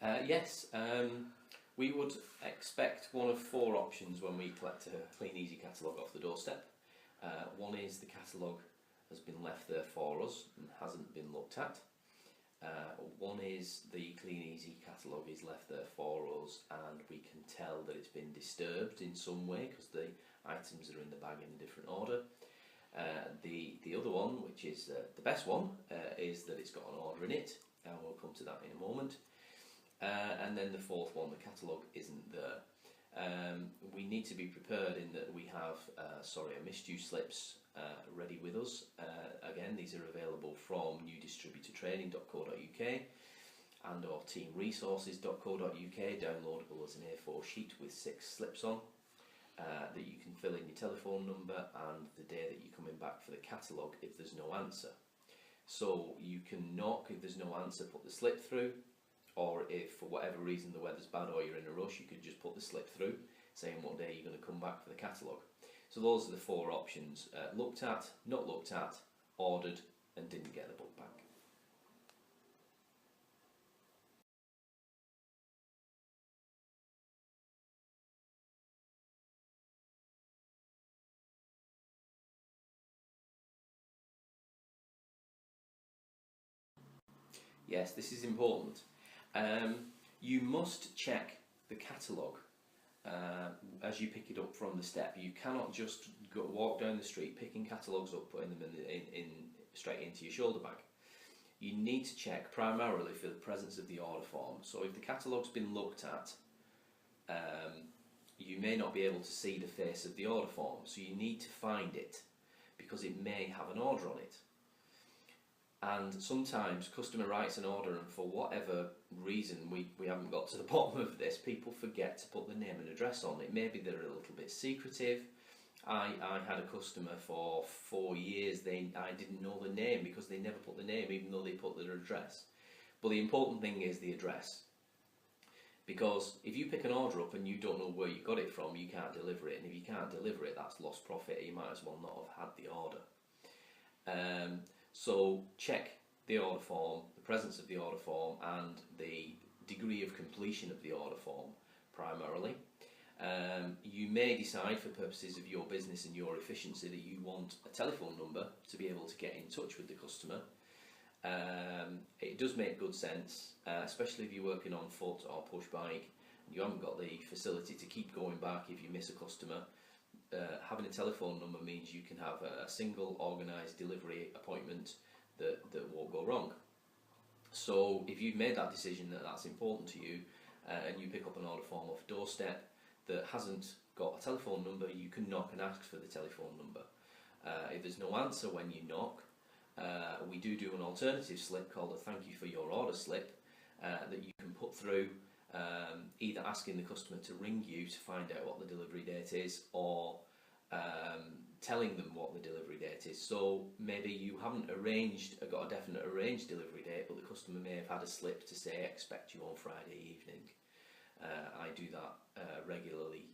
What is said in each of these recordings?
Yes, we would expect one of four options when we collect a Kleeneze catalogue off the doorstep. One is the catalogue has been left there for us and hasn't been looked at. One is the Kleeneze catalogue is left there for us and we can tell that it's been disturbed in some way because the items are in the bag in a different order. The other one, which is the best one, is that it's got an order in it, and we'll come to that in a moment. And then the fourth one, the catalogue isn't there. We need to be prepared in that we have I missed you slips ready with us. Again, these are available from newdistributortraining.co.uk and or teamresources.co.uk, downloadable as an A4 sheet with 6 slips on that you can fill in your telephone number and the day that you're coming back for the catalogue if there's no answer. So you can knock if there's no answer, put the slip through. Or if for whatever reason the weather's bad or you're in a rush, you could just put the slip through saying what day you're going to come back for the catalogue. So those are the four options: looked at, not looked at, ordered and didn't get the book back. Yes, this is important. You must check the catalogue as you pick it up from the step. You cannot just walk down the street picking catalogues up, putting them in straight into your shoulder bag. You need to check primarily for the presence of the order form. So if the catalogue's been looked at, you may not be able to see the face of the order form, so you need to find it because it may have an order on it. And sometimes customer writes an order and for whatever reason we haven't got to the bottom of this, people forget to put the name and address on it. Maybe they're a little bit secretive. I had a customer for 4 years, I didn't know the name because they never put the name even though they put their address. But the important thing is the address. Because if you pick an order up and you don't know where you got it from, you can't deliver it. And if you can't deliver it, that's lost profit. You might as well not have had the order. So check the order form, the presence of the order form and the degree of completion of the order form primarily. You may decide for purposes of your business and your efficiency that you want a telephone number to be able to get in touch with the customer. It does make good sense, especially if you're working on foot or push bike and you haven't got the facility to keep going back if you miss a customer. Having a telephone number means you can have a single organised delivery appointment that won't go wrong. So if you've made that decision that that's important to you and you pick up an order form off a doorstep that hasn't got a telephone number, you can knock and ask for the telephone number. If there's no answer when you knock, we do an alternative slip called a thank you for your order slip that you can put through, either asking the customer to ring you to find out what the delivery date is or telling them what the delivery date is. So maybe you haven't got a definite arranged delivery date, but the customer may have had a slip to say expect you on Friday evening. I do that regularly,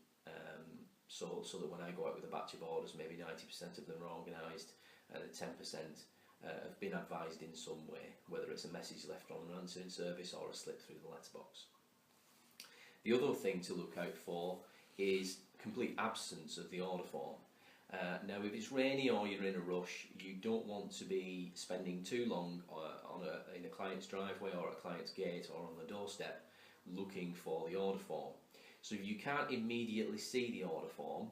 so that when I go out with a batch of orders, maybe 90% of them are organised and the 10% have been advised in some way, whether it's a message left on an answering service or a slip through the letterbox. The other thing to look out for is complete absence of the order form. Now if it's rainy or you're in a rush, you don't want to be spending too long in a client's driveway or at a client's gate or on the doorstep looking for the order form. So if you can't immediately see the order form,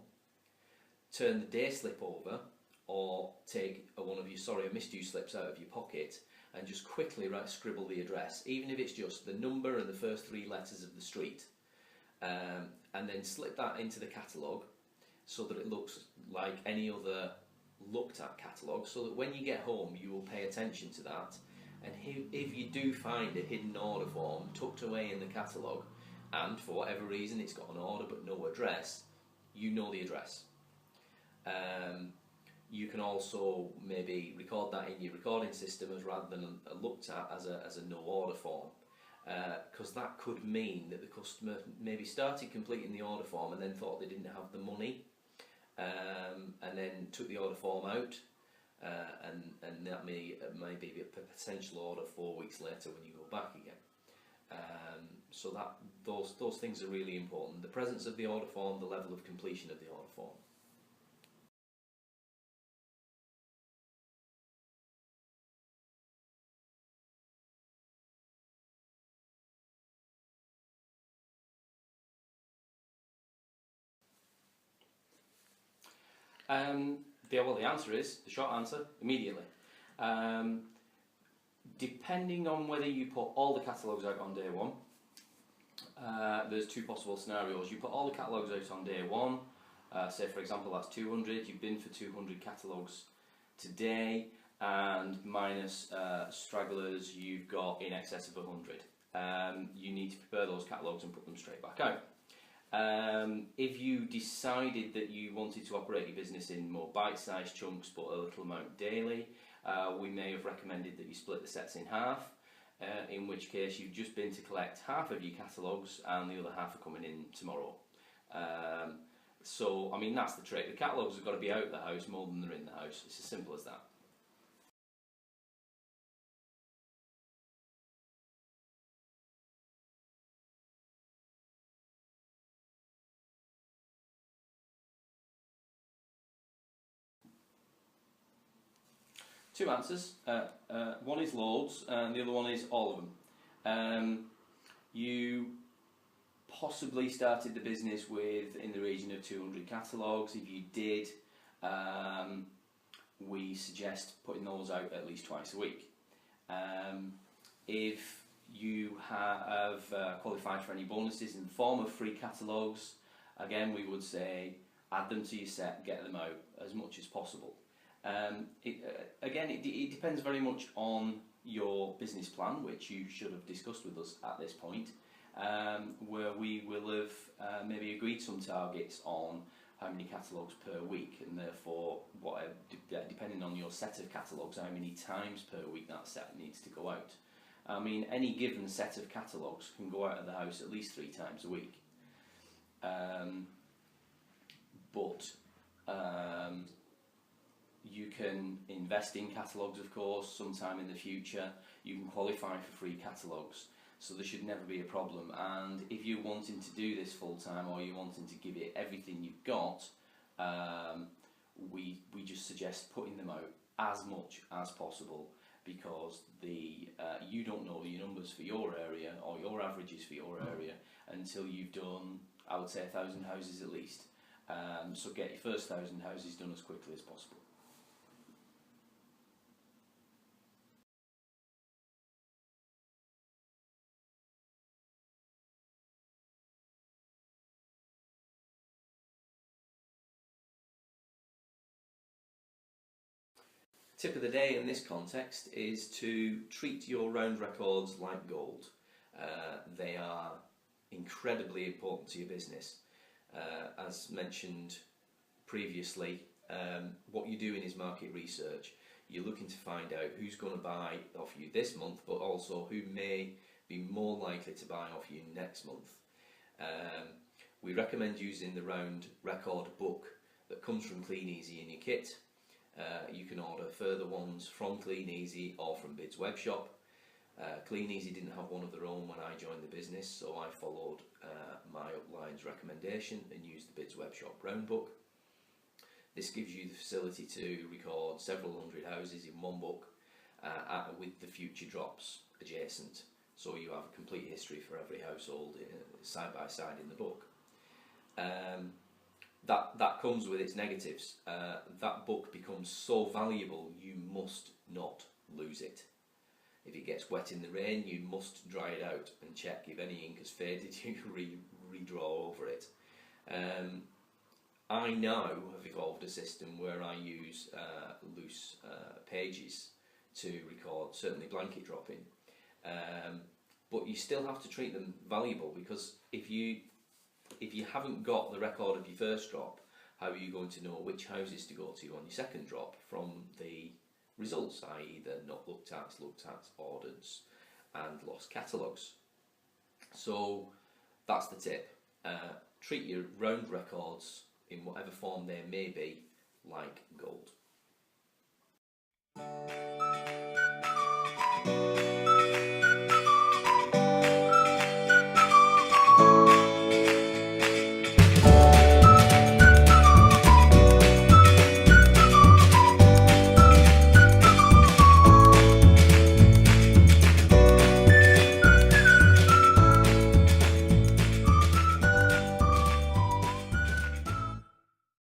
turn the day slip over or take one of your sorry I missed you slips out of your pocket and just quickly scribble the address, even if it's just the number and the first 3 letters of the street, and then slip that into the catalogue so that it looks like any other looked at catalogue, so that when you get home you will pay attention to that, and if you do find a hidden order form tucked away in the catalogue and for whatever reason it's got an order but no address, you know the address. You can also maybe record that in your recording system as rather than looked at as a no order form, because that could mean that the customer maybe started completing the order form and then thought they didn't have the money, and then took the order form out, and that may be a potential order 4 weeks later when you go back again. So that those things are really important. The presence of the order form, the level of completion of the order form. The short answer, immediately. Depending on whether you put all the catalogues out on day one, there's two possible scenarios. You put all the catalogues out on day one, say for example that's 200, you've been for 200 catalogues today, and minus stragglers you've got in excess of 100. You need to prepare those catalogues and put them straight back out. If you decided that you wanted to operate your business in more bite-sized chunks but a little amount daily, we may have recommended that you split the sets in half, in which case you've just been to collect half of your catalogues and the other half are coming in tomorrow. So, I mean, that's the trick. The catalogues have got to be out of the house more than they're in the house. It's as simple as that. Two answers. One is loads, and the other one is all of them. You possibly started the business with in the region of 200 catalogues. If you did, we suggest putting those out at least twice a week. If you have qualified for any bonuses in the form of free catalogues, again we would say add them to your set, get them out as much as possible. It depends very much on your business plan, which you should have discussed with us at this point, where we will have maybe agreed some targets on how many catalogues per week, and therefore, depending on your set of catalogues, how many times per week that set needs to go out. I mean, any given set of catalogues can go out of the house at least 3 times a week. You can invest in catalogues, of course, sometime in the future. You can qualify for free catalogues, so there should never be a problem. And if you're wanting to do this full time, or you're wanting to give it everything you've got, we just suggest putting them out as much as possible, because you don't know your numbers for your area or your averages for your area until you've done, I would say, 1,000 houses at least. So get your first 1,000 houses done as quickly as possible. Tip of the day in this context is to treat your round records like gold. They are incredibly important to your business. As mentioned previously, what you're doing is market research. You're looking to find out who's going to buy off you this month, but also who may be more likely to buy off you next month. We recommend using the round record book that comes from Kleeneze in your kit. You can order further ones from Kleeneze or from Bid's webshop. Kleeneze didn't have one of their own when I joined the business, so I followed my upline's recommendation and used the Bid's webshop round book. This gives you the facility to record several hundred houses in one book with the future drops adjacent, so you have a complete history for every household side by side in the book. That comes with its negatives. That book becomes so valuable you must not lose it. If it gets wet in the rain, you must dry it out and check if any ink has faded. You redraw over it. I now have evolved a system where I use loose pages to record, certainly blanket dropping. But you still have to treat them valuable, because if you haven't got the record of your first drop, how are you going to know which houses to go to on your second drop from the results, i.e. the not looked at, ordered and lost catalogues? So that's the tip. Treat your round records, in whatever form they may be, like gold.